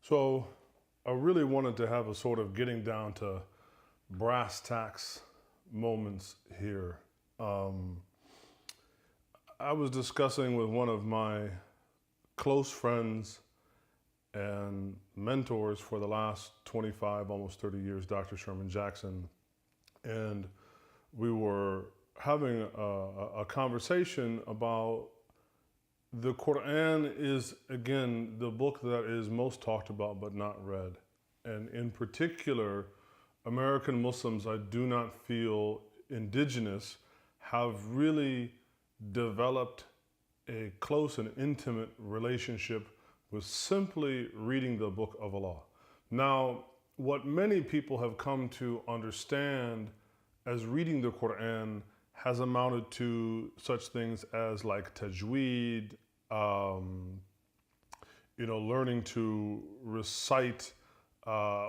So I really wanted to have a sort of getting down to brass tacks moments here. Um, I was discussing with one of my close friends and mentors for the last 25, almost 30 years, Dr. Sherman Jackson, and we were having a conversation about the Qur'an is, again, the book that is most talked about but not read. And in particular, American Muslims, I do not feel indigenous, have really developed a close and intimate relationship with simply reading the book of Allah. Now, what many people have come to understand as reading the Qur'an has amounted to such things as like tajweed, learning to recite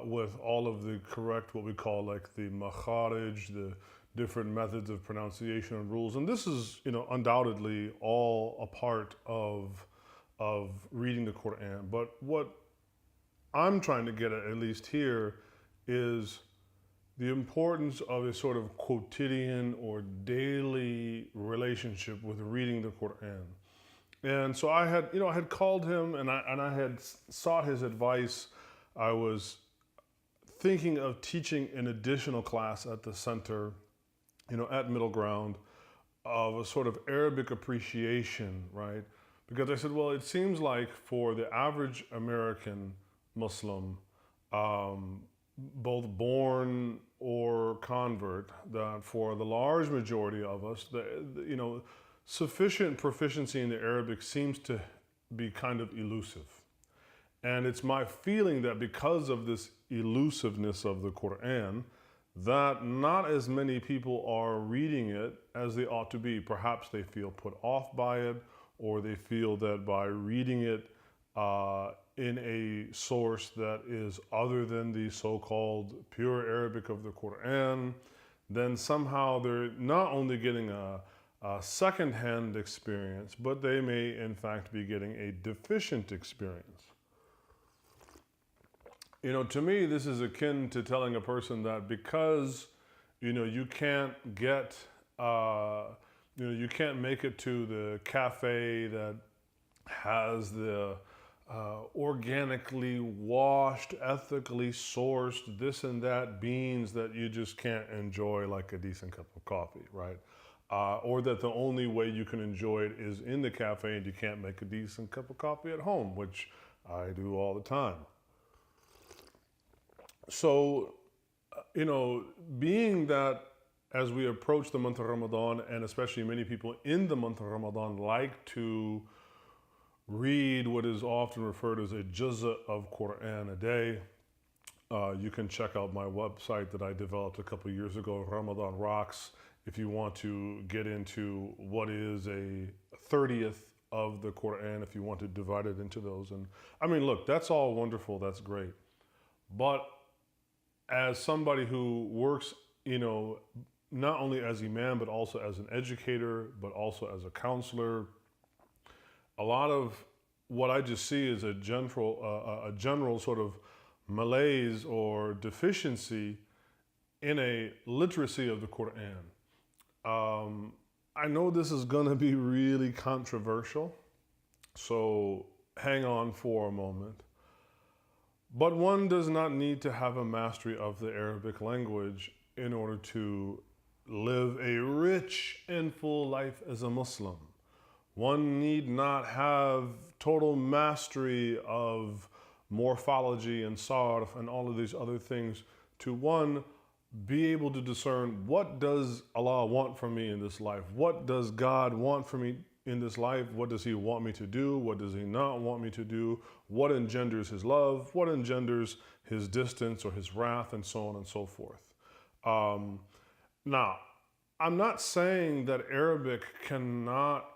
with all of the correct, what we call like the makharij, the different methods of pronunciation and rules. And this is, undoubtedly all a part of reading the Qur'an. But what I'm trying to get at least here, is the importance of a sort of quotidian or daily relationship with reading the Qur'an. And so I had called him and I had sought his advice. I was thinking of teaching an additional class at the center, at Middle Ground, of a sort of Arabic appreciation, right? Because I said, well, it seems like for the average American Muslim, both born or convert, that for the large majority of us, sufficient proficiency in the Arabic seems to be kind of elusive. And it's my feeling that because of this elusiveness of the Qur'an, that not as many people are reading it as they ought to be. Perhaps they feel put off by it, or they feel that by reading it in a source that is other than the so-called pure Arabic of the Qur'an, then somehow they're not only getting a second-hand experience, but they may in fact be getting a deficient experience. To me, this is akin to telling a person that because, you can't get, you can't make it to the cafe that has the organically washed, ethically sourced, this and that beans, that you just can't enjoy like a decent cup of coffee, right? Or that the only way you can enjoy it is in the cafe and you can't make a decent cup of coffee at home, which I do all the time. So, being that as we approach the month of Ramadan, and especially many people in the month of Ramadan like to read what is often referred as a juz'a of Qur'an a day. You can check out my website that I developed a couple of years ago, Ramadan Rocks, if you want to get into what is a 30th of the Qur'an, if you want to divide it into those. And I mean, look, that's all wonderful, that's great. But as somebody who works, not only as imam, but also as an educator, but also as a counselor, a lot of what I just see is a general sort of malaise or deficiency in a literacy of the Qur'an. I know this is going to be really controversial, so hang on for a moment. But one does not need to have a mastery of the Arabic language in order to live a rich and full life as a Muslim. One need not have total mastery of morphology and sarf and all of these other things to, one, be able to discern, what does Allah want from me in this life? What does God want from me in this life? What does He want me to do? What does He not want me to do? What engenders His love? What engenders His distance or His wrath, and so on and so forth. Now, I'm not saying that Arabic cannot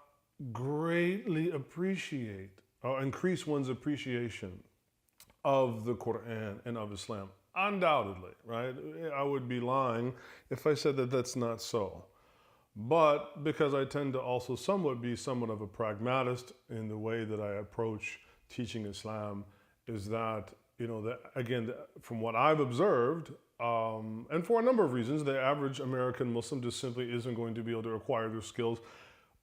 greatly appreciate or increase one's appreciation of the Qur'an and of Islam. Undoubtedly, right? I would be lying if I said that that's not so. But because I tend to also be somewhat of a pragmatist in the way that I approach teaching Islam, is that from what I've observed, and for a number of reasons, the average American Muslim just simply isn't going to be able to acquire those skills.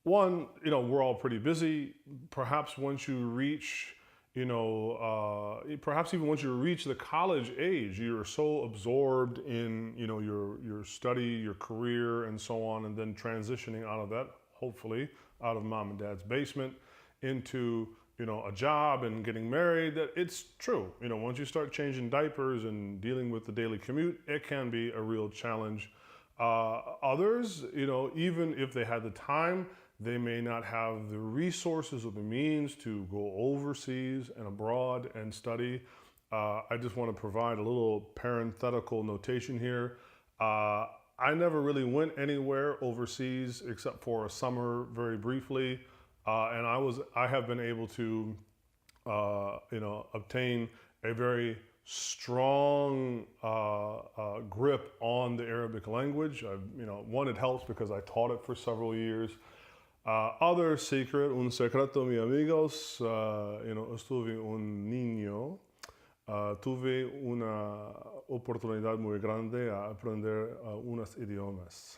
One, we're all pretty busy. Perhaps once you reach, perhaps even once you reach the college age, you're so absorbed in, your study, your career, and so on, and then transitioning out of that, hopefully, out of mom and dad's basement into, a job and getting married, that it's true. Once you start changing diapers and dealing with the daily commute, it can be a real challenge. Others, even if they had the time, they may not have the resources or the means to go overseas and abroad and study. I just want to provide a little parenthetical notation here. I never really went anywhere overseas except for a summer very briefly. And I have been able to, obtain a very strong grip on the Arabic language. One, it helps because I taught it for several years. Other secret, un secreto, mi amigos, estuve un niño, tuve una oportunidad muy grande a aprender unos idiomas.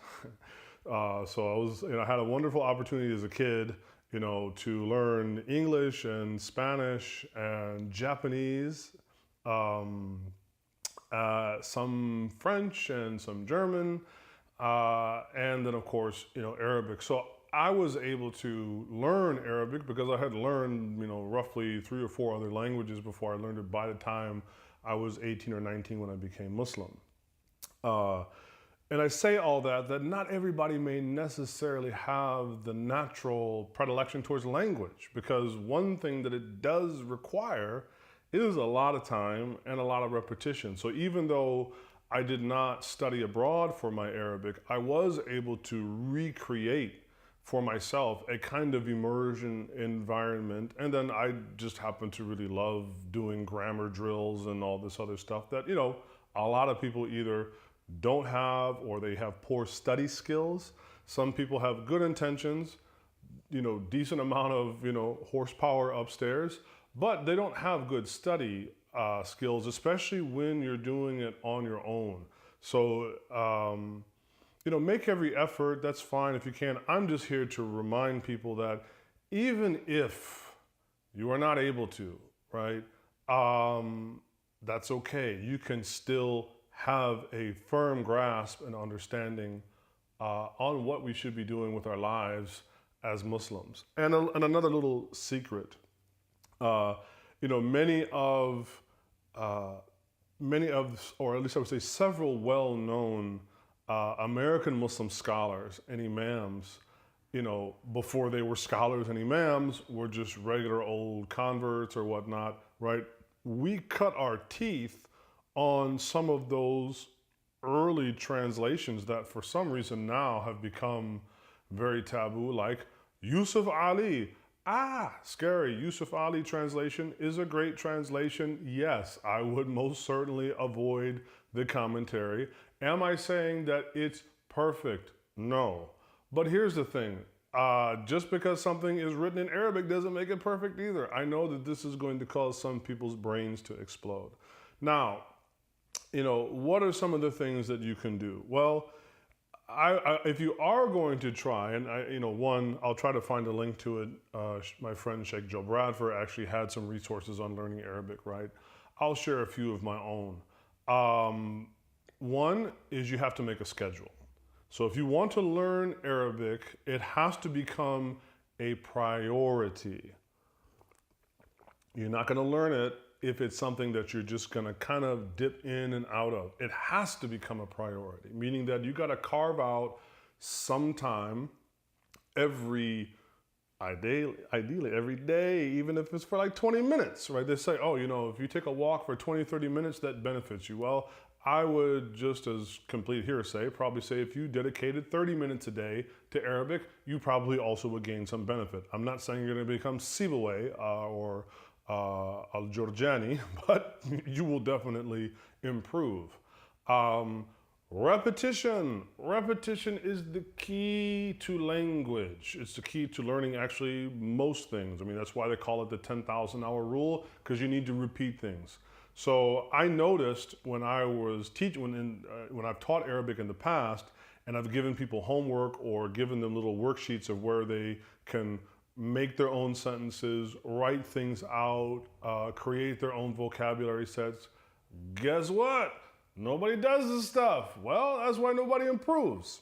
So I had a wonderful opportunity as a kid, to learn English and Spanish and Japanese, some French and some German, and then of course, Arabic. So I was able to learn Arabic because I had learned, roughly 3 or 4 other languages before I learned it by the time I was 18 or 19 when I became Muslim. And I say all that not everybody may necessarily have the natural predilection towards language, because one thing that it does require is a lot of time and a lot of repetition. So even though I did not study abroad for my Arabic, I was able to recreate for myself a kind of immersion environment. And then I just happen to really love doing grammar drills and all this other stuff that, a lot of people either don't have, or they have poor study skills. Some people have good intentions, decent amount of, horsepower upstairs, but they don't have good study skills, especially when you're doing it on your own. So, make every effort. That's fine if you can. I'm just here to remind people that even if you are not able to, right, that's okay. You can still have a firm grasp and understanding on what we should be doing with our lives as Muslims. And another little secret, many of, or at least I would say several well-known American Muslim scholars and imams, before they were scholars and imams, were just regular old converts or whatnot, right? We cut our teeth on some of those early translations that for some reason now have become very taboo, like Yusuf Ali. Scary. Yusuf Ali translation is a great translation. Yes, I would most certainly avoid the commentary. Am I saying that it's perfect? No. But here's the thing. Just because something is written in Arabic doesn't make it perfect either. I know that this is going to cause some people's brains to explode. Now, what are some of the things that you can do? Well, if you are going to try, and I'll try to find a link to it. My friend Sheikh Joe Bradford actually had some resources on learning Arabic, right? I'll share a few of my own. One is you have to make a schedule. So if you want to learn Arabic, it has to become a priority. You're not going to learn it if it's something that you're just going to kind of dip in and out of. It has to become a priority, meaning that you got to carve out some time ideally every day, even if it's for like 20 minutes, right? They say, if you take a walk for 20, 30 minutes, that benefits you. Well, I would, just as complete hearsay, probably say if you dedicated 30 minutes a day to Arabic, you probably also would gain some benefit. I'm not saying you're going to become Sibawayh or Al-Jurjani, but you will definitely improve. Repetition. Repetition is the key to language. It's the key to learning actually most things. I mean, that's why they call it the 10,000 hour rule, because you need to repeat things. So I noticed when I was teaching, when I've taught Arabic in the past, and I've given people homework or given them little worksheets of where they can make their own sentences, write things out, create their own vocabulary sets. Guess what? Nobody does this stuff. Well, that's why nobody improves.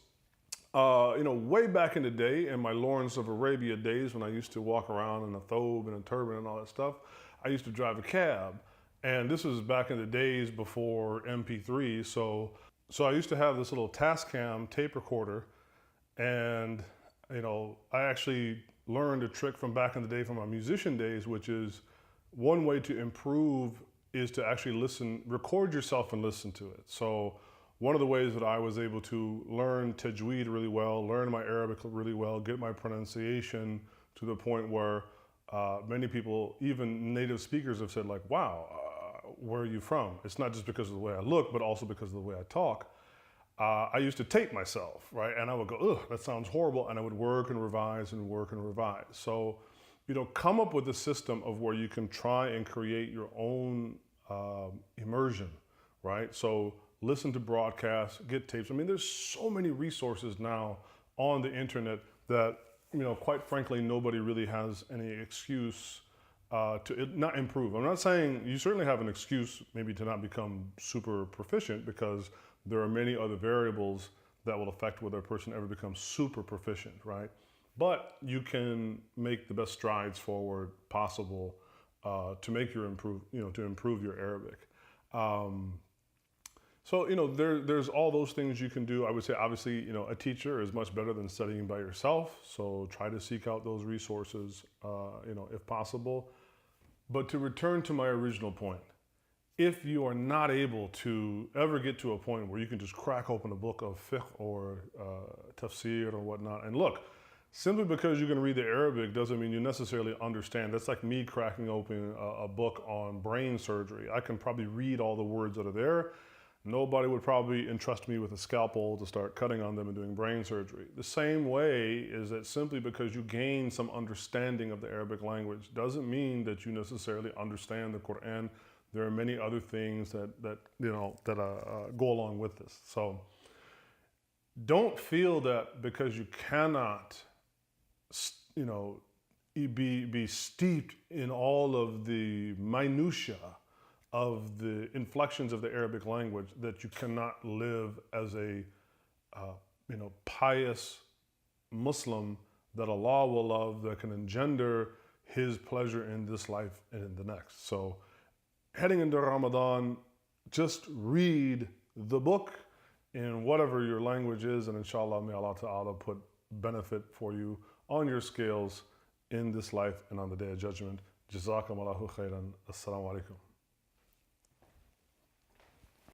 Way back in the day, in my Lawrence of Arabia days, when I used to walk around in a thobe and a turban and all that stuff, I used to drive a cab. And this was back in the days before MP3. So I used to have this little Tascam tape recorder. And, I actually learned a trick from back in the day from my musician days, which is one way to improve is to actually record yourself and listen to it. So one of the ways that I was able to learn tajweed really well, learn my Arabic really well, get my pronunciation to the point where many people, even native speakers, have said like, wow, where are you from? It's not just because of the way I look, but also because of the way I talk. I used to tape myself, right? And I would go, ugh, that sounds horrible. And I would work and revise and work and revise. So, come up with a system of where you can try and create your own immersion, right? So listen to broadcasts, get tapes. I mean, there's so many resources now on the internet that, quite frankly, nobody really has any excuse to not improve. I'm not saying you certainly have an excuse maybe to not become super proficient, because there are many other variables that will affect whether a person ever becomes super proficient, right? But you can make the best strides forward possible to make to improve your Arabic. There's all those things you can do. I would say, obviously, a teacher is much better than studying by yourself. So try to seek out those resources, if possible. But to return to my original point, if you are not able to ever get to a point where you can just crack open a book of fiqh or tafsir or whatnot, and look, simply because you can read the Arabic doesn't mean you necessarily understand. That's like me cracking open a book on brain surgery. I can probably read all the words that are there. Nobody would probably entrust me with a scalpel to start cutting on them and doing brain surgery. The same way is that simply because you gain some understanding of the Arabic language doesn't mean that you necessarily understand the Qur'an. There are many other things that go along with this. So don't feel that because you cannot, be steeped in all of the minutiae of the inflections of the Arabic language, that you cannot live as a pious Muslim that Allah will love, that can engender His pleasure in this life and in the next. So heading into Ramadan, just read the book in whatever your language is, and inshallah, may Allah Ta'ala put benefit for you on your scales in this life and on the Day of Judgment. Jazakum Allahu khairan. Assalamu alaikum.